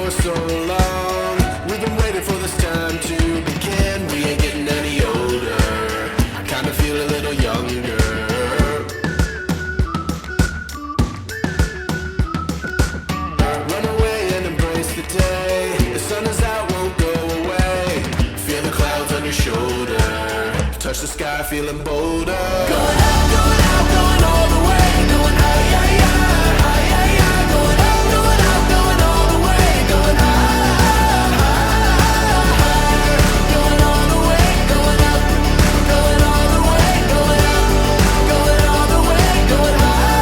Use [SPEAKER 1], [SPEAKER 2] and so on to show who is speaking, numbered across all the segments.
[SPEAKER 1] for so long. We've been waiting for this time to begin. We ain't getting any older. I kinda feel a little younger. Run away and embrace the day. The sun is out, won't go away. Feel the clouds on your shoulder. Touch the sky, feeling bolder. Going out, going out, going all the way. Going high, yeah, yeah, high, yeah, yeah. Going out, going out, going all the way. Going high, higher. Going all the way, going up. Going all the way, going up. Going all the way, going higher.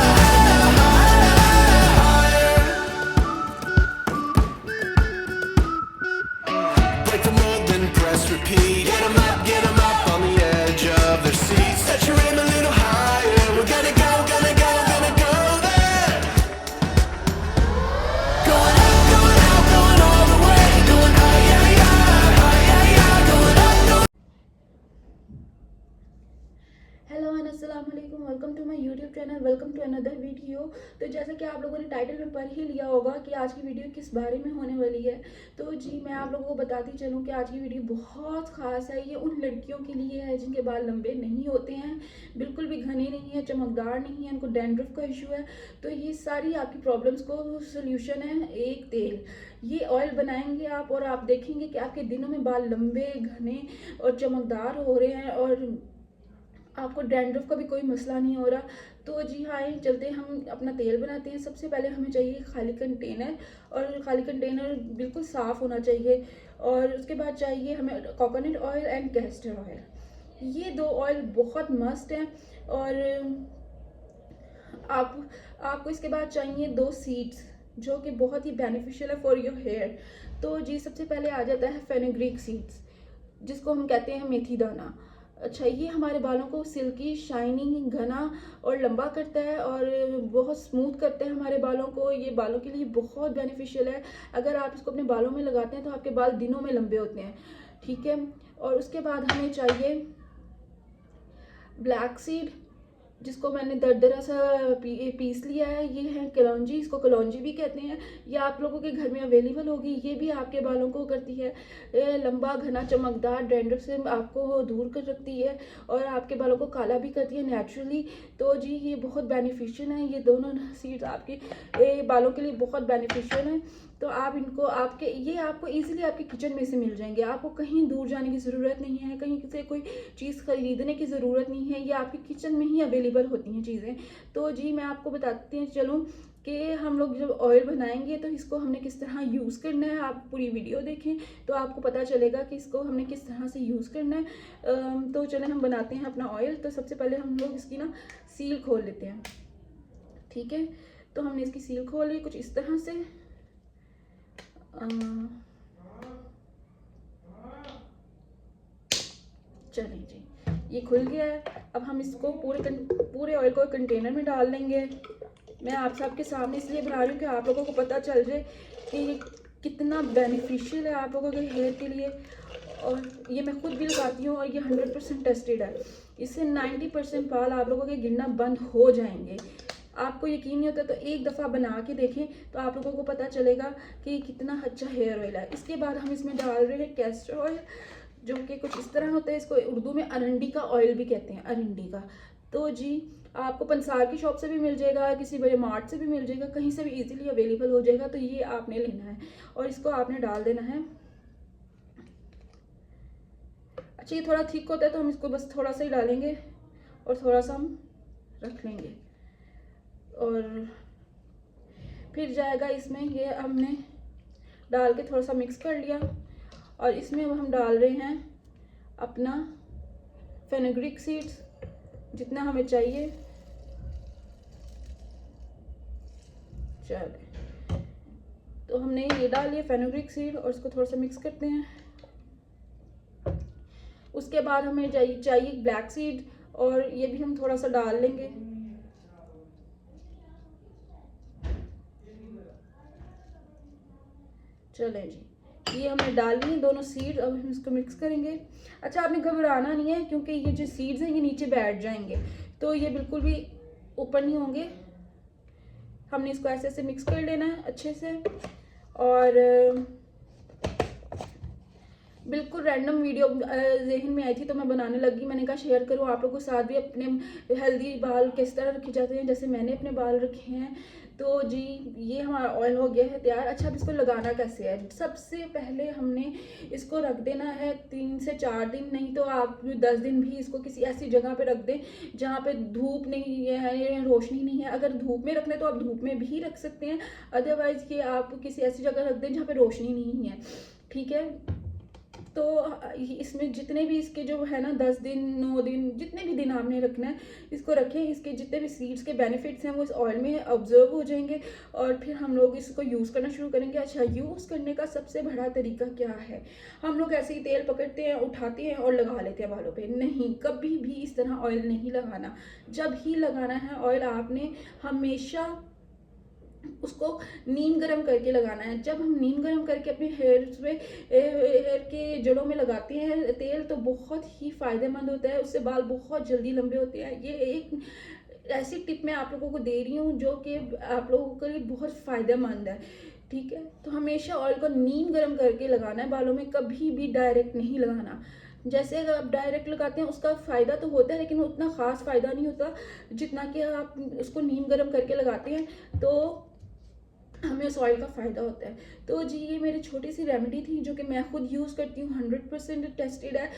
[SPEAKER 1] Break the mold, then press repeat. Get 'em up on the edge of their seats. Set your aim a little higher. We're gonna go, gonna go, gonna go there. Going up, going out, going all the way. Going high, yeah, yeah, high, yeah, yeah. Going up, going.
[SPEAKER 2] Hello and अस्सलाम वालेकुम, welcome to my YouTube channel, welcome to another video. तो जैसा कि आप लोगों ने title में पढ़ ही लिया होगा कि आज की वीडियो किस बारे में होने वाली है, तो जी मैं आप लोगों को बताती चलूँ कि आज की वीडियो बहुत ख़ास है। ये उन लड़कियों के लिए है जिनके बाल लंबे नहीं होते हैं, बिल्कुल भी घने नहीं है, चमकदार नहीं है, उनको डैंड्रफ का इशू है। तो ये सारी आपकी प्रॉब्लम्स को सोल्यूशन है एक तेल। ये ऑयल बनाएंगे आप और आप देखेंगे कि आपके दिनों में बाल लंबे, घने और चमकदार हो रहे हैं और आपको डैंड्रफ का भी कोई मसला नहीं हो रहा। तो जी हाँ, चलते हम अपना तेल बनाते हैं। सबसे पहले हमें चाहिए खाली कंटेनर, और खाली कंटेनर बिल्कुल साफ़ होना चाहिए। और उसके बाद चाहिए हमें coconut oil and castor oil. ये दो ऑयल बहुत मस्त हैं। और आपको इसके बाद चाहिए 2 सीड्स जो कि बहुत ही बेनिफिशियल है फॉर योर हेयर। तो जी सबसे पहले आ जाता है फेनुग्रीक सीड्स, जिसको हम कहते हैं मेथी दाना। अच्छा, ये हमारे बालों को सिल्की, शाइनिंग, घना और लंबा करता है और बहुत स्मूथ करता है हमारे बालों को। ये बालों के लिए बहुत बेनिफिशियल है। अगर आप इसको अपने बालों में लगाते हैं तो आपके बाल दिनों में लंबे होते हैं, ठीक है। और उसके बाद हमें चाहिए ब्लैक सीड, जिसको मैंने दरदरा सा पीस लिया है। ये है कलौंजी, इसको कलौंजी भी कहते हैं। ये आप लोगों के घर में अवेलेबल होगी। ये भी आपके बालों को करती है लंबा, घना, चमकदार, डैंड्रफ से आपको दूर कर रखती है और आपके बालों को काला भी करती है नेचुरली। तो जी ये बहुत बेनिफिशियल है। ये दोनों सीड्स आपके बालों के लिए बहुत बेनिफिशियल हैं। तो आप इनको आपको ईजिली आपके किचन में से मिल जाएंगे। आपको कहीं दूर जाने की ज़रूरत नहीं है, कहीं से कोई चीज़ खरीदने की ज़रूरत नहीं है। ये आपके किचन में ही अवेलेबल होती हैं चीज़ें। तो जी मैं आपको बताती हैं चलूँ कि हम लोग जब ऑयल बनाएंगे तो इसको हमने किस तरह यूज़ करना है। आप पूरी वीडियो देखें तो आपको पता चलेगा कि इसको हमने किस तरह से यूज़ करना है। तो चलें हम बनाते हैं अपना ऑयल। तो सबसे पहले हम लोग इसकी ना सील खोल लेते हैं, ठीक है। तो हमने इसकी सील खोली कुछ इस तरह से। चलें जी, ये खुल गया है। अब हम इसको पूरे ऑयल को कंटेनर में डाल देंगे। मैं आप सबके सामने इसलिए बना रही हूँ कि आप लोगों को पता चल जाए कि ये कितना बेनिफिशियल है आप लोगों के हेयर के लिए। और ये मैं खुद भी लगाती हूँ और ये 100% टेस्टेड है। इससे 90% बाल आप लोगों के गिरना बंद हो जाएंगे। आपको यकीन नहीं होता तो एक दफ़ा बना के देखें तो आप लोगों को पता चलेगा कि कितना अच्छा हेयर ऑयल है। इसके बाद हम इसमें डाल रहे हैं कैस्टर ऑयल, जो कि कुछ इस तरह होता है। इसको उर्दू में अरंडी का ऑयल भी कहते हैं, अरंडी का। तो जी आपको पंसार की शॉप से भी मिल जाएगा, किसी बड़े मार्ट से भी मिल जाएगा, कहीं से भी इजीली अवेलेबल हो जाएगा। तो ये आपने लेना है और इसको आपने डाल देना है। अच्छा, ये थोड़ा थिक होता है तो हम इसको बस थोड़ा सा ही डालेंगे और थोड़ा सा हम रख लेंगे और फिर जाएगा इसमें। ये हमने डाल के थोड़ा सा मिक्स कर लिया और इसमें अब हम डाल रहे हैं अपना फेनुग्रीक सीड्स, जितना हमें चाहिए। चलिए, तो हमने ये डाल लिया फेनुग्रीक सीड और इसको थोड़ा सा मिक्स करते हैं। उसके बाद हमें चाहिए ब्लैक सीड और ये भी हम थोड़ा सा डाल लेंगे। चलें जी, ये हमने डाल ली दोनों सीड। अब हम इसको मिक्स करेंगे। अच्छा, आपने घबराना नहीं है क्योंकि ये जो सीड्स हैं ये नीचे बैठ जाएंगे, तो ये बिल्कुल भी ऊपर नहीं होंगे। हमने इसको ऐसे ऐसे मिक्स कर लेना है अच्छे से और बिल्कुल रैंडम वीडियो ज़हन में आई थी तो मैं बनाने लगी। मैंने कहा शेयर करूँ आप लोगों के साथ भी अपने हेल्दी बाल किस तरह रखे जाते हैं जैसे मैंने अपने बाल रखे हैं। तो जी ये हमारा ऑयल हो गया है तैयार। अच्छा अब इसको लगाना कैसे है। सबसे पहले हमने इसको रख देना है 3 से 4 दिन, नहीं तो आप 10 दिन भी इसको किसी ऐसी जगह पे रख दें जहाँ पे धूप नहीं है, रोशनी नहीं है। अगर धूप में रखना है तो आप धूप में भी रख सकते हैं, अदरवाइज़ कि आप किसी ऐसी जगह रख दें जहाँ पे रोशनी नहीं है, ठीक है। तो इसमें जितने भी इसके जो है ना 10 दिन 9 दिन जितने भी दिन आपने रखना है इसको रखें। इसके जितने भी सीड्स के बेनिफिट्स हैं वो इस ऑयल में ऑब्जर्व हो जाएंगे और फिर हम लोग इसको यूज़ करना शुरू करेंगे। अच्छा यूज़ करने का सबसे बड़ा तरीका क्या है। हम लोग ऐसे ही तेल पकड़ते हैं, उठाते हैं और लगा लेते हैं बालों पे। नहीं, कभी भी इस तरह ऑयल नहीं लगाना। जब ही लगाना है ऑयल आपने हमेशा उसको नीम गरम करके लगाना है। जब हम नीम गरम करके अपने हेयर के जड़ों में लगाते हैं तेल तो बहुत ही फ़ायदेमंद होता है, उससे बाल बहुत जल्दी लंबे होते हैं। ये एक ऐसी टिप मैं आप लोगों को दे रही हूँ जो कि आप लोगों के लिए बहुत फ़ायदेमंद है, ठीक है। तो हमेशा ऑयल को नीम गरम करके लगाना है बालों में, कभी भी डायरेक्ट नहीं लगाना। जैसे अगर आप डायरेक्ट लगाते हैं उसका फ़ायदा तो होता है लेकिन उतना ख़ास फ़ायदा नहीं होता जितना कि आप उसको नीम गरम करके लगाते हैं तो हमें उस ऑयल का फ़ायदा होता है। तो जी ये मेरी छोटी सी रेमेडी थी जो कि मैं खुद यूज़ करती हूँ। 100% टेस्टेड है।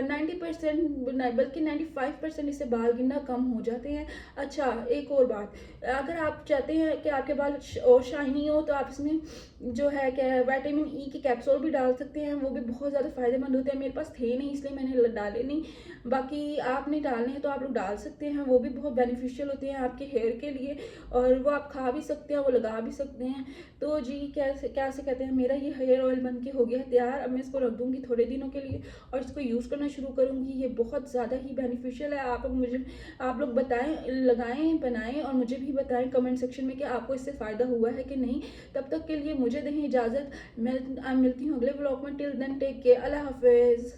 [SPEAKER 2] 90% बल्कि 95% इससे बाल गिरना कम हो जाते हैं। अच्छा एक और बात, अगर आप चाहते हैं कि आपके बाल और शाइनी हो तो आप इसमें जो है क्या विटामिन ई के कैप्सूल भी डाल सकते हैं, वो भी बहुत ज़्यादा फ़ायदेमंद होते हैं। मेरे पास थे नहीं इसलिए मैंने डाले नहीं, बाकी आपने डालने हैं तो आप लोग डाल सकते हैं। वो भी बहुत बेनिफिशियल होते हैं आपके हेयर के लिए और वो आप खा भी सकते हैं, वो लगा भी सकते हैं। तो जी कैसे कहते हैं, मेरा ये हेयर ऑयल बन के हो गया है तैयार। अब मैं इसको रख दूंगी थोड़े दिनों के लिए और इसको यूज़ करना शुरू करूंगी। ये बहुत ज़्यादा ही बेनिफिशियल है। आप लोग बताएं, लगाएं, बनाएं और मुझे भी बताएं कमेंट सेक्शन में कि आपको इससे फ़ायदा हुआ है कि नहीं। तब तक के लिए मुझे दें इजाज़त। मैं मिलती हूँ अगले ब्लॉग में। टिल देन टेक केयर, अल्लाह हाफिज़।